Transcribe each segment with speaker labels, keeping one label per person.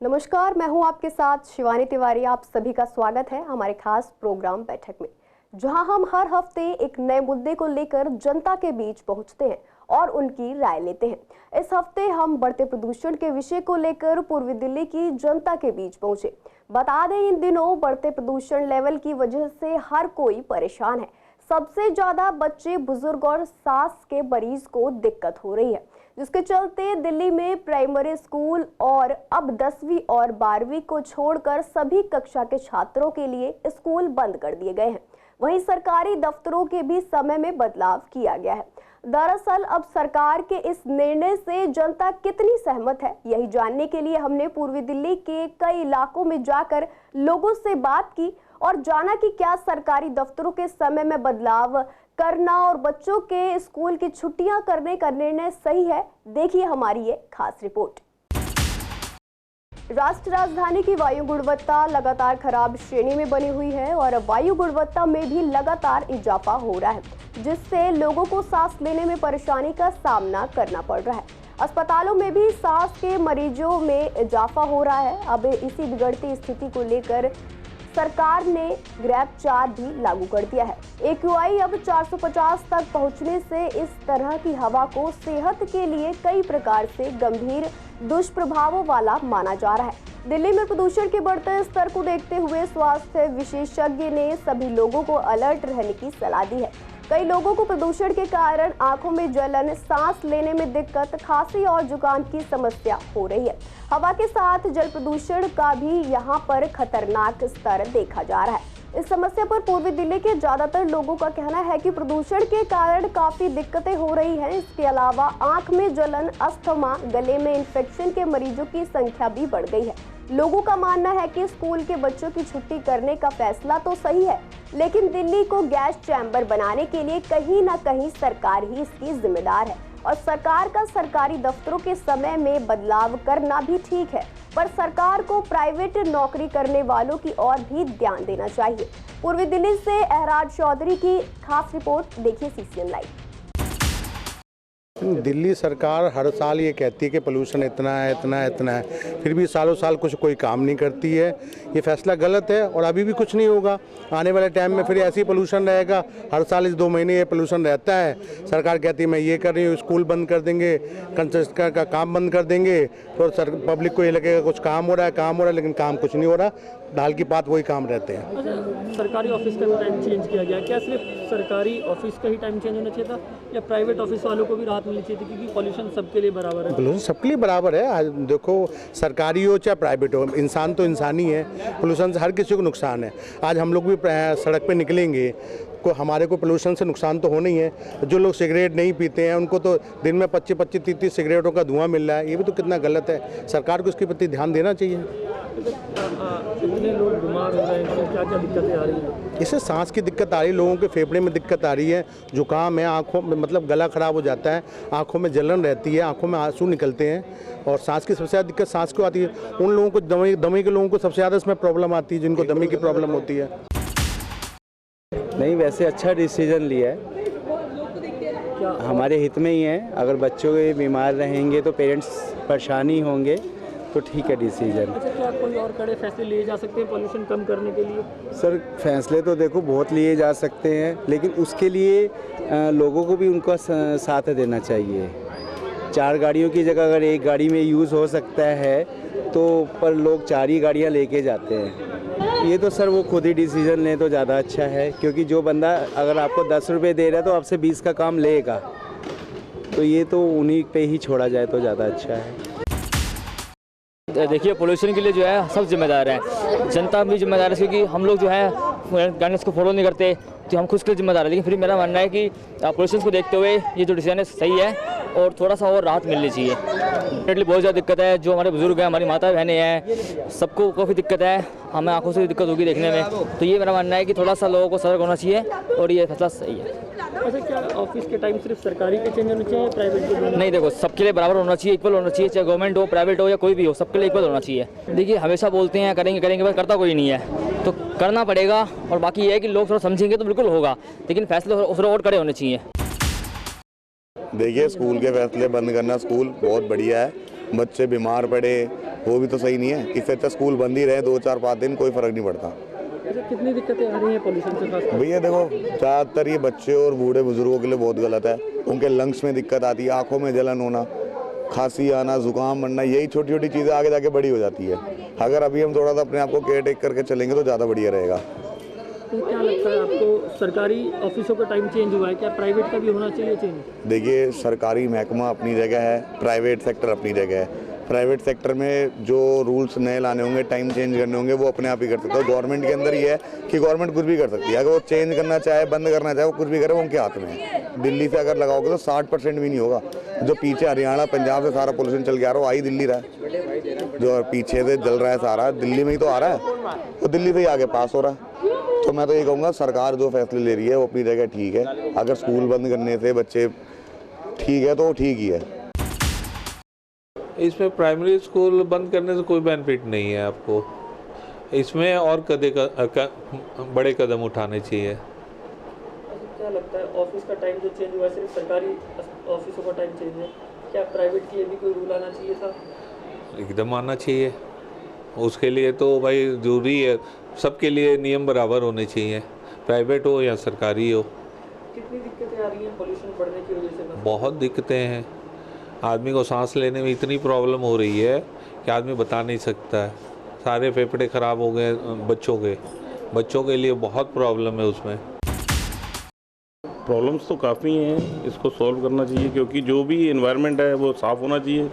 Speaker 1: नमस्कार, मैं हूं आपके साथ शिवानी तिवारी। आप सभी का स्वागत है हमारे खास प्रोग्राम बैठक में, जहां हम हर हफ्ते एक नए मुद्दे को लेकर जनता के बीच पहुंचते हैं और उनकी राय लेते हैं। इस हफ्ते हम बढ़ते प्रदूषण के विषय को लेकर पूर्वी दिल्ली की जनता के बीच पहुंचे। बता दें, इन दिनों बढ़ते प्रदूषण लेवल की वजह से हर कोई परेशान है। सबसे ज्यादा बच्चे, बुजुर्ग और सांस के मरीज को दिक्कत हो रही है, जिसके चलते दिल्ली में प्राइमरी स्कूल और अब 10वीं और 12वीं को छोड़कर सभी कक्षा के छात्रों के लिए स्कूल बंद कर दिए गए हैं। वहीं सरकारी दफ्तरों के भी समय में बदलाव किया गया है। दरअसल अब सरकार के इस निर्णय से जनता कितनी सहमत है, यही जानने के लिए हमने पूर्वी दिल्ली के कई इलाकों में जाकर लोगों से बात की और जाना कि क्या सरकारी दफ्तरों के समय में बदलाव करना और बच्चों के स्कूल की छुट्टियां करने का निर्णय सही है। देखिए हमारी ये खास रिपोर्ट। राष्ट्रीय राजधानी की वायु गुणवत्ता लगातार खराब श्रेणी में बनी हुई है और वायु गुणवत्ता में भी लगातार इजाफा हो रहा है, जिससे लोगों को सांस लेने में परेशानी का सामना करना पड़ रहा है। अस्पतालों में भी सांस के मरीजों में इजाफा हो रहा है। अब इसी बिगड़ती स्थिति को लेकर सरकार ने ग्रेप 4 भी लागू कर दिया है। AQI अब 450 तक पहुंचने से इस तरह की हवा को सेहत के लिए कई प्रकार से गंभीर दुष्प्रभावों वाला माना जा रहा है। दिल्ली में प्रदूषण के बढ़ते स्तर को देखते हुए स्वास्थ्य विशेषज्ञ ने सभी लोगों को अलर्ट रहने की सलाह दी है। कई लोगों को प्रदूषण के कारण आंखों में जलन, सांस लेने में दिक्कत, खांसी और जुकाम की समस्या हो रही है। हवा के साथ जल प्रदूषण का भी यहां पर खतरनाक स्तर देखा जा रहा है। इस समस्या पर पूर्वी दिल्ली के ज्यादातर लोगों का कहना है कि प्रदूषण के कारण काफी दिक्कतें हो रही हैं। इसके अलावा आंख में जलन, अस्थमा, गले में इन्फेक्शन के मरीजों की संख्या भी बढ़ गई है। लोगों का मानना है कि स्कूल के बच्चों की छुट्टी करने का फैसला तो सही है, लेकिन दिल्ली को गैस चैम्बर बनाने के लिए कहीं ना कहीं सरकार ही इसकी जिम्मेदार है और सरकार का सरकारी दफ्तरों के समय में बदलाव करना भी ठीक है, पर सरकार को प्राइवेट नौकरी करने वालों की ओर भी ध्यान देना चाहिए। पूर्वी दिल्ली से एहराज चौधरी की खास रिपोर्ट, देखिए CCN लाइव।
Speaker 2: दिल्ली सरकार हर साल ये कहती है कि पोल्यूशन इतना है, इतना है, इतना है, फिर भी सालों साल कोई काम नहीं करती है। ये फैसला गलत है और अभी भी कुछ नहीं होगा। आने वाले टाइम में फिर ऐसे ही पोल्यूशन रहेगा। हर साल इस 2 महीने ये पोल्यूशन रहता है। सरकार कहती है मैं ये कर रही हूँ, स्कूल बंद कर देंगे, कंस्ट्रक्शन का काम बंद कर देंगे, तो पब्लिक को ये लगेगा कुछ काम हो रहा है, लेकिन काम कुछ नहीं हो रहा। दाल की बात वही काम रहते हैं।
Speaker 3: अच्छा, सरकारी ऑफिस का टाइम चेंज किया गया, क्या सिर्फ सरकारी ऑफिस का ही टाइम चेंज होना चाहिए था या प्राइवेट ऑफिस वालों को भी राहत मिलनी चाहिए थी, क्योंकि पॉल्यूशन सबके लिए बराबर है?
Speaker 2: पोल्यूशन सबके लिए बराबर है। आज देखो, सरकारी हो चाहे प्राइवेट हो, इंसान तो इंसान ही है। पोल्यूशन से हर किसी को नुकसान है। आज हम लोग भी सड़क पे निकलेंगे को हमारे को पोल्यूशन से नुकसान तो होना ही है। जो लोग सिगरेट नहीं पीते हैं उनको तो दिन में 25-25, 30 सिगरेटों का धुआं मिल रहा है। ये भी तो कितना गलत है। सरकार को इसके प्रति ध्यान देना चाहिए।
Speaker 3: इतने लोग बीमार हो रहे हैं, तो क्या क्या दिक्कतें आ रही हैं?
Speaker 2: इससे सांस की दिक्कत आ रही है, लोगों के फेफड़े में दिक्कत आ रही है, जुकाम है, आँखों में मतलब गला खराब हो जाता है, आँखों में जलन रहती है, आँखों में आंसू निकलते हैं और सांस की सबसे ज़्यादा दिक्कत सांस को आती है। उन लोगों को दमे के लोगों को सबसे ज़्यादा इसमें प्रॉब्लम आती है, जिनको दमे की प्रॉब्लम होती है।
Speaker 4: नहीं, वैसे अच्छा डिसीजन लिया है, हमारे हित में ही है। अगर बच्चों के बीमार रहेंगे तो पेरेंट्स परेशानी होंगे, तो ठीक है डिसीजन।
Speaker 3: अच्छा, क्या कोई और कड़े फैसले लिए जा सकते हैं पॉल्यूशन कम करने के लिए?
Speaker 4: सर, फैसले तो देखो बहुत लिए जा सकते हैं, लेकिन उसके लिए लोगों को भी उनका साथ देना चाहिए। 4 गाड़ियों की जगह अगर 1 गाड़ी में यूज़ हो सकता है तो पर लोग 4 ही गाड़ियाँ लेके जाते हैं। ये तो सर वो खुद ही डिसीजन लें तो ज़्यादा अच्छा है, क्योंकि जो बंदा अगर आपको 10 रुपये दे रहा है तो आपसे 20 का काम लेगा, तो ये तो उन्हीं पे ही छोड़ा जाए तो ज़्यादा अच्छा है।
Speaker 5: देखिए, पोल्यूशन के लिए जो है सब जिम्मेदार हैं, जनता भी जिम्मेदार है, क्योंकि हम लोग जो है गाइडलाइंस को फॉलो नहीं करते, तो हम खुद के जिम्मेदार है। लेकिन फिर मेरा मानना है कि पोल्यूशन को देखते हुए ये जो डिसीजन है सही है और थोड़ा सा और राहत मिलनी चाहिए। डेफिनेटली बहुत ज़्यादा दिक्कत है, जो हमारे बुजुर्ग हैं, हमारी माता बहनें हैं, सबको काफ़ी दिक्कत है, हमें आंखों से दिक्कत होगी देखने में। तो ये मेरा मानना है कि थोड़ा सा लोगों को सतर्क होना चाहिए और ये फैसला सही है।
Speaker 3: अच्छा, क्या ऑफिस के टाइम सिर्फ सरकारी के चेंज होने चाहिए, प्राइवेट के?
Speaker 5: नहीं, देखो, सबके लिए बराबर होना चाहिए, इक्वल होना चाहिए, चाहे गवर्नमेंट हो, प्राइवेट हो या कोई भी हो, सबके लिए इक्वल होना चाहिए। देखिए, हमेशा बोलते हैं करेंगे करेंगे, बस करता कोई नहीं है, तो करना पड़ेगा। और बाकी ये है कि लोग थोड़ा समझेंगे तो बिल्कुल होगा, लेकिन फैसले थोड़ा और कड़े होने चाहिए।
Speaker 6: देखिए, स्कूल के फैसले बंद करना, स्कूल बहुत बढ़िया है। बच्चे बीमार पड़े, वो भी तो सही नहीं है। इससे अच्छा स्कूल बंद ही रहे 2-4-5 दिन, कोई फ़र्क नहीं पड़ता।
Speaker 3: अच्छा, कितनी दिक्कतें आ रही हैं पोल्यूशन से खास?
Speaker 6: भैया देखो, ज़्यादातर ये बच्चे और बूढ़े बुजुर्गों के लिए बहुत गलत है। उनके लंग्स में दिक्कत आती है, आँखों में जलन होना, खांसी आना, जुकाम बनना, यही छोटी छोटी चीज़ें आगे जाके बड़ी हो जाती है। अगर अभी हम थोड़ा सा अपने आप को केयर टेक करके चलेंगे तो ज़्यादा बढ़िया रहेगा।
Speaker 3: तो क्या लगता है आपको, सरकारी ऑफिसों का टाइम चेंज हुआ है, क्या प्राइवेट का भी होना चाहिए चेंज?
Speaker 6: देखिए, सरकारी महकमा अपनी जगह है, प्राइवेट सेक्टर अपनी जगह है। प्राइवेट सेक्टर में जो रूल्स नए लाने होंगे, टाइम चेंज करने होंगे, वो अपने आप ही कर सकता है। गवर्नमेंट के अंदर ये है कि गवर्नमेंट कुछ भी कर सकती है। अगर वो चेंज करना चाहे, बंद करना चाहे, वो कुछ भी करे, वो उनके हाथ में है। दिल्ली से अगर लगाओगे तो 60% भी नहीं होगा। जो पीछे हरियाणा, पंजाब से सारा पोल्यूशन चल के आ रहा है, वो आ ही दिल्ली रहा है। जो पीछे से जल रहा है सारा, दिल्ली में ही तो आ रहा है, वो दिल्ली से ही आगे पास हो रहा है। तो मैं तो ये कहूँगा, सरकार जो फैसले ले रही है वो अपनी जगह ठीक है। अगर स्कूल बंद करने से बच्चे ठीक है तो वो ठीक ही है।
Speaker 7: इसमें प्राइमरी स्कूल बंद करने से कोई बेनिफिट नहीं है आपको। इसमें और बड़े कदम उठाने चाहिए।
Speaker 3: क्या लगता है, ऑफिस का टाइम जो चेंज हुआ है, सिर्फ सरकारी ऑफिसों का टाइम चेंज है, क्या प्राइवेट के लिए भी कोई रूल आना चाहिए था?
Speaker 7: एकदम आना चाहिए। उसके लिए तो भाई जरूरी है, सबके लिए नियम बराबर होने चाहिए, प्राइवेट हो या सरकारी हो।
Speaker 3: कितनी दिक्कतें आ रही हैं पोल्यूशन बढ़ने की वजह से?
Speaker 7: बहुत दिक्कतें हैं। आदमी को सांस लेने में इतनी प्रॉब्लम हो रही है कि आदमी बता नहीं सकता है। सारे फेफड़े ख़राब हो गए बच्चों के लिए बहुत प्रॉब्लम है उसमें।
Speaker 8: प्रॉब्लम्स तो काफ़ी हैं, इसको सॉल्व करना चाहिए, क्योंकि जो भी एनवायरनमेंट है वो साफ़ होना चाहिए।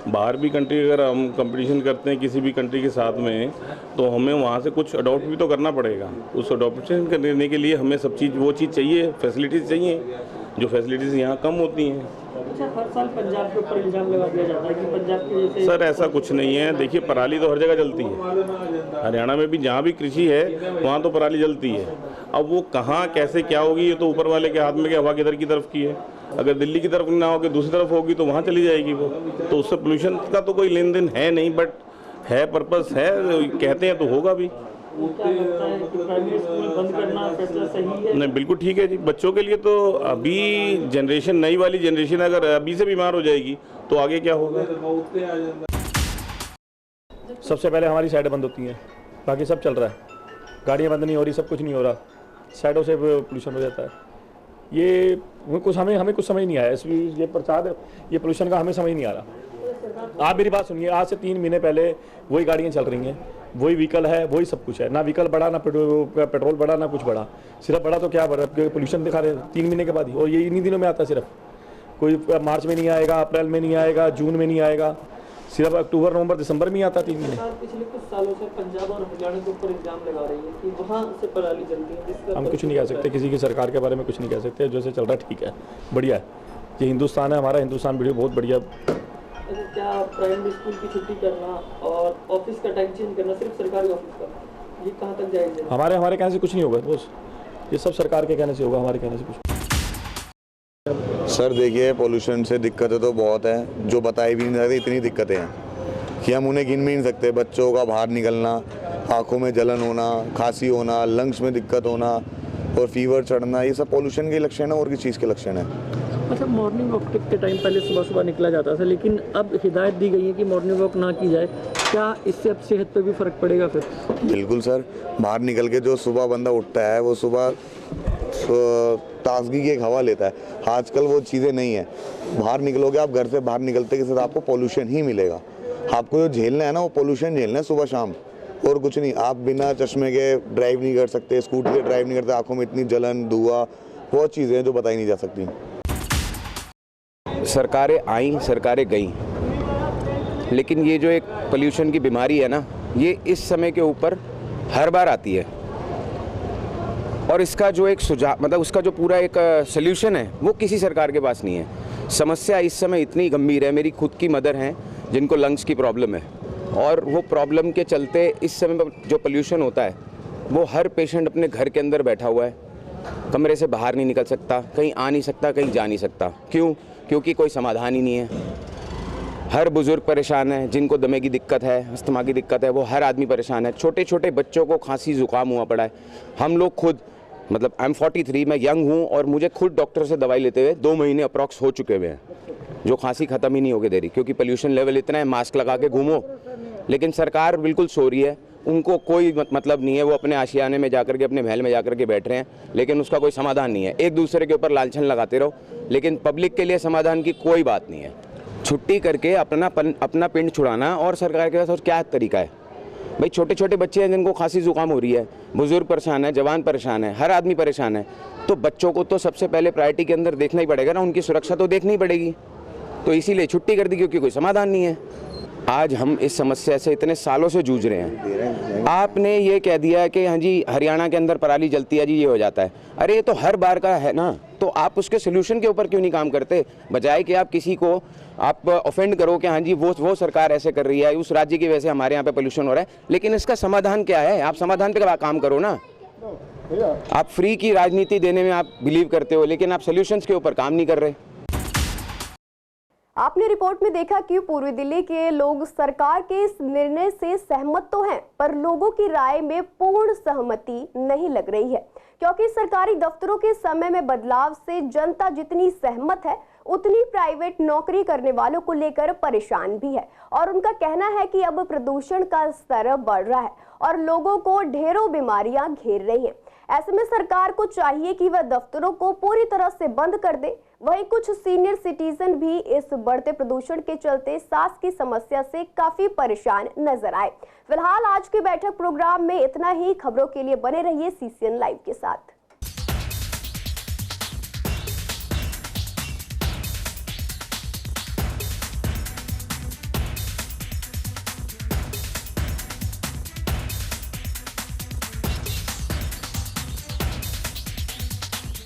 Speaker 8: बाहर भी कंट्री अगर हम कंपटीशन करते हैं किसी भी कंट्री के साथ में, तो हमें वहाँ से कुछ अडॉप्ट भी तो करना पड़ेगा। उस अडॉप्शन करने के लिए हमें सब चीज़, वो चीज़ चाहिए, फैसिलिटीज़ चाहिए, जो फैसिलिटीज़ यहाँ कम होती हैं।
Speaker 3: अच्छा, हर साल पंजाब के ऊपर इल्ज़ाम लगा दिया जाता है कि पंजाब के जैसे।
Speaker 8: सर ऐसा कुछ नहीं है। देखिए, पराली तो हर जगह जलती है। हरियाणा में भी जहाँ भी कृषि है वहाँ तो पराली जलती है। अब वो कहाँ कैसे क्या होगी, ये तो ऊपर वाले के हाथ में, कि हवा किधर की तरफ की है। अगर दिल्ली की तरफ ना होगी, दूसरी तरफ होगी, तो वहाँ चली जाएगी वो। तो उससे पोल्यूशन का तो कोई लेन देन है नहीं, बट है, पर्पस है, कहते हैं तो होगा भी।
Speaker 3: क्या लगता है कि प्राइमरी स्कूल बंद करना फैसला सही है?
Speaker 8: नहीं, बिल्कुल ठीक है जी। बच्चों के लिए तो अभी जनरेशन, नई वाली जनरेशन अगर अभी से बीमार हो जाएगी तो आगे क्या होगा।
Speaker 9: सबसे पहले हमारी साइडें बंद होती हैं, बाकी सब चल रहा है। गाड़ियाँ बंद नहीं हो रही, सब कुछ नहीं हो रहा, साइडों से पोल्यूशन हो जाता है। ये कुछ हमें कुछ समझ नहीं आया। ये प्रचार, ये पोल्यूशन का हमें समझ नहीं आ रहा। आप मेरी बात सुनिए, आज से 3 महीने पहले वही गाड़ियाँ चल रही हैं, वही व्हीकल है, वही सब कुछ है। ना व्हीकल बढ़ा, ना पेट्रोल बढ़ा, ना कुछ बढ़ा। सिर्फ बढ़ा तो क्या बढ़ा, पोल्यूशन दिखा रहे 3 महीने के बाद ही। और ये इन्हीं दिनों में आता है, सिर्फ कोई मार्च में नहीं आएगा, अप्रैल में नहीं आएगा, जून में नहीं आएगा, सिर्फ अक्टूबर, नवंबर, दिसंबर में ही आता 3 महीने।
Speaker 3: पिछले कुछ सालों से पंजाब और हरियाणा के ऊपर इल्जाम लगा रही है कि वहाँ से पराली जलती है।
Speaker 9: हम कुछ नहीं कह सकते, किसी की सरकार के बारे में कुछ नहीं कह सकते। जैसे चल रहा है ठीक है, बढ़िया है। ये हिंदुस्तान है हमारा, हिंदुस्तान वीडियो बहुत बढ़िया।
Speaker 3: क्या प्राइमरी स्कूल की छुट्टी करना और ऑफिस का टाइम चेंज करना, सिर्फ सरकारी ऑफिस का, ये कहाँ तक जायज़ है?
Speaker 9: हमारे कहने से कुछ नहीं होगा बॉस, ये सब सरकार के कहने से होगा, हमारे कहने से कुछ।
Speaker 6: सर देखिए, पोल्यूशन से दिक्कतें तो बहुत हैं, जो बताई भी नहीं सकते, इतनी दिक्कतें हैं कि हम उन्हें गिन भी नहीं सकते। बच्चों का बाहर निकलना, आँखों में जलन होना, खांसी होना, लंग्स में दिक्कत होना और फीवर चढ़ना, ये सब पोल्यूशन के लक्षण है और किस चीज़ के लक्षण है।
Speaker 3: अच्छा, मॉर्निंग वॉक के टाइम पहले सुबह निकला जाता था, लेकिन अब हिदायत दी गई है कि मॉर्निंग वॉक ना की जाए। क्या इससे अब सेहत पे भी फ़र्क पड़ेगा फिर?
Speaker 6: बिल्कुल सर, बाहर निकल के जो सुबह बंदा उठता है, वो सुबह ताजगी की एक हवा लेता है। आजकल वो चीज़ें नहीं है। बाहर निकलोगे आप, घर से बाहर निकलते के साथ आपको पोल्यूशन ही मिलेगा। आपको जो झेलना है ना, वो पोल्यूशन झेलना है सुबह शाम, और कुछ नहीं। आप बिना चश्मे के ड्राइव नहीं कर सकते, स्कूटी से ड्राइव नहीं करते, आँखों में इतनी जलन, धुआं, बहुत चीज़ें हैं जो बताई नहीं जा सकती।
Speaker 4: सरकारें आई, सरकारें गईं, लेकिन ये जो एक पोल्यूशन की बीमारी है ना, ये इस समय के ऊपर हर बार आती है। और इसका जो एक सुझाव, मतलब उसका जो पूरा एक सल्यूशन है, वो किसी सरकार के पास नहीं है। समस्या इस समय इतनी गंभीर है। मेरी खुद की मदर हैं जिनको लंग्स की प्रॉब्लम है, और वो प्रॉब्लम के चलते इस समय जो पोल्यूशन होता है, वो हर पेशेंट अपने घर के अंदर बैठा हुआ है, कमरे से बाहर नहीं निकल सकता, कहीं आ नहीं सकता, कहीं जा नहीं सकता। क्यों? क्योंकि कोई समाधान ही नहीं है। हर बुज़ुर्ग परेशान है, जिनको दमे की दिक्कत है, अस्थमा की दिक्कत है, वो हर आदमी परेशान है। छोटे छोटे बच्चों को खांसी ज़ुकाम हुआ पड़ा है। हम लोग खुद, मतलब आई एम 43, मैं यंग हूँ, और मुझे खुद डॉक्टर से दवाई लेते हुए 2 महीने अप्रॉक्स हो चुके हुए हैं।
Speaker 10: जो खांसी ख़त्म ही नहीं होके दे रही, क्योंकि पोल्यूशन लेवल इतना है, मास्क लगा के घूमो, लेकिन सरकार बिल्कुल सो रही है, उनको कोई मतलब नहीं है, वो अपने आशियाने में जाकर के अपने महल में जाकर के बैठ रहे हैं, लेकिन उसका कोई समाधान नहीं है। एक दूसरे के ऊपर लालछन लगाते रहो, लेकिन पब्लिक के लिए समाधान की कोई बात नहीं है। छुट्टी करके अपना पिंड छुड़ाना और सरकार के पास और क्या तरीका है भाई? छोटे छोटे बच्चे हैं जिनको खांसी जुकाम हो रही है, बुजुर्ग परेशान है, जवान परेशान है, हर आदमी परेशान है, तो बच्चों को तो सबसे पहले प्रायोरिटी के अंदर देखना ही पड़ेगा ना, उनकी सुरक्षा तो देखनी ही पड़ेगी। तो इसीलिए छुट्टी कर दी, क्योंकि कोई समाधान नहीं है। आज हम इस समस्या से इतने सालों से जूझ रहे हैं, आपने ये कह दिया कि हाँ जी हरियाणा के अंदर पराली जलती है जी, ये हो जाता है। अरे ये तो हर बार का है ना, तो आप उसके सोल्यूशन के ऊपर क्यों नहीं काम करते? बजाय कि आप किसी को आप ऑफेंड करो कि हाँ जी वो सरकार ऐसे कर रही है, उस राज्य की वजह से हमारे यहाँ पे पोल्यूशन हो रहा है, लेकिन इसका समाधान क्या है? आप समाधान पे काम करो ना। आप फ्री की राजनीति देने में आप बिलीव करते हो, लेकिन आप सोल्यूशंस के ऊपर काम नहीं कर रहे।
Speaker 1: आपने रिपोर्ट में देखा कि पूर्वी दिल्ली के लोग सरकार के इस निर्णय से सहमत तो हैं, पर लोगों की राय में पूर्ण सहमति नहीं लग रही है, क्योंकि सरकारी दफ्तरों के समय में बदलाव से जनता जितनी सहमत है, उतनी प्राइवेट नौकरी करने वालों को लेकर परेशान भी है। और उनका कहना है कि अब प्रदूषण का स्तर बढ़ रहा है और लोगों को ढेरों बीमारियां घेर रही हैं। ऐसे में सरकार को चाहिए कि वह दफ्तरों को पूरी तरह से बंद कर दे। वहीं कुछ सीनियर सिटीजन भी इस बढ़ते प्रदूषण के चलते सांस की समस्या से काफी परेशान नजर आए। फिलहाल आज की बैठक प्रोग्राम में इतना ही। खबरों के लिए बने रहिए CCN लाइव के साथ।